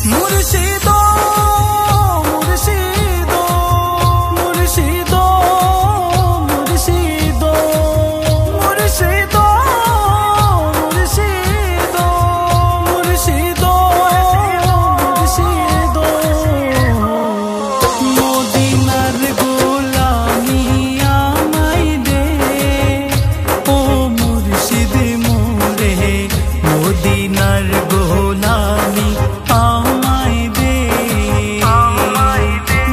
मुर्शिदो मुर्शिदो मुर्शिदो मुर्शिदो मुर्शिदो मुर्शिदो मुर्शिदो मुर्शिदो मदिनार गोलामी आमाय दे ओ मुर्शिद मोरे मदिनार गोलामी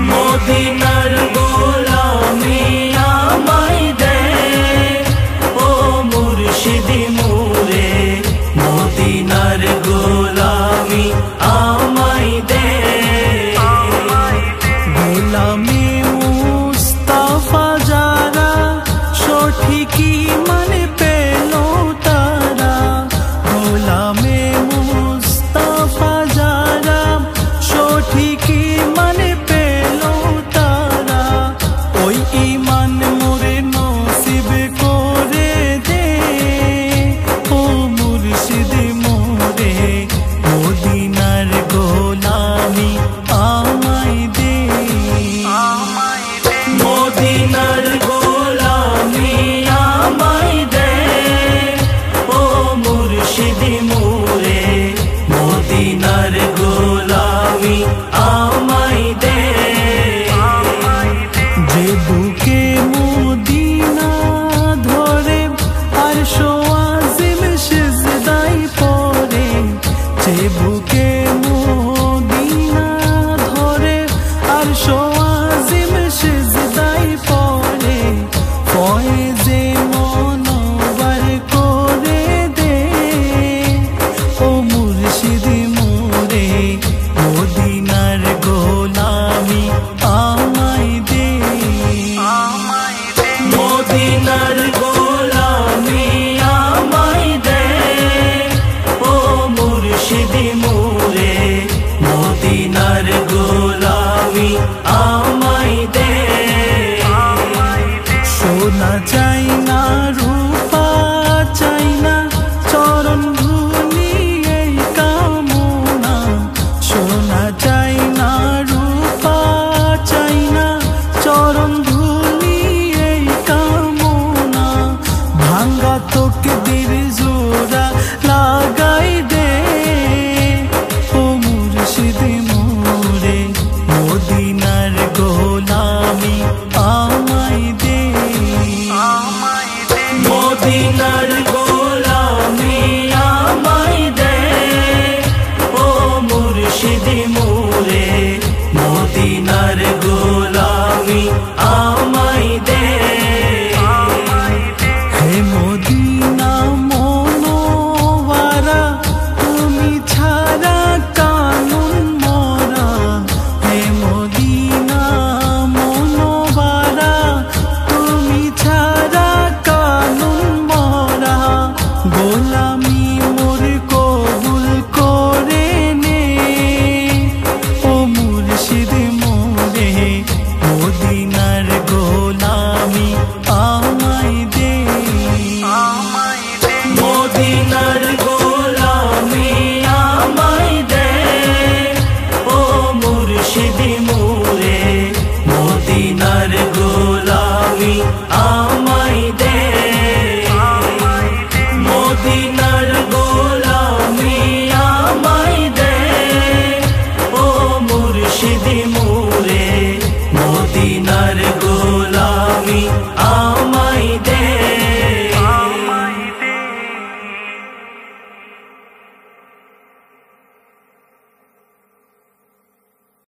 मदिनार गोलामी आमाय दे ओ मुर्शिद मोरे मदिनार गोलामी आमाय दे गोलामी मुस्ताफा जारा सठिकी माने पेलो तारा गोलामी मुस्ताफा जारा सठिकी माने ईमान मोरे नसीब करे दे ओ मुर्शिद मोरे मदिनार गोलामी आमाय दे मदिनार गोलामी आमाय दे ओ मुर्शिद मोरे मदिनार गोलामी आमाय दे बुके मदिना धरे आरशो आज़िम सिजदाई पड़े जे बुके मदिना धरे आरशो आज़िम सिजदाई पड़े फয়েজে মনোবার করে দে ও মুর্শিদ মোরে মদিনার গোলামি आमाय दे मदिनार गोलामी आमाय दे ओ मुर्शिद मोरे मदिनार गोलामी आमाय दे सोना चाই না रूपा চাই না চরণ ধুলি এই কামনা সোনা চাই না रूपा চাই না চরণ ধুলি এই কামনা ভাঙ্গা তোকে দিল জোড়া লাগাই দে ও মুর্শিদ মোরে মদিনার গোলামি आमाय दे मदिनार गोलामी आमाय दे ओ मुर्शिद मोरे मदिनार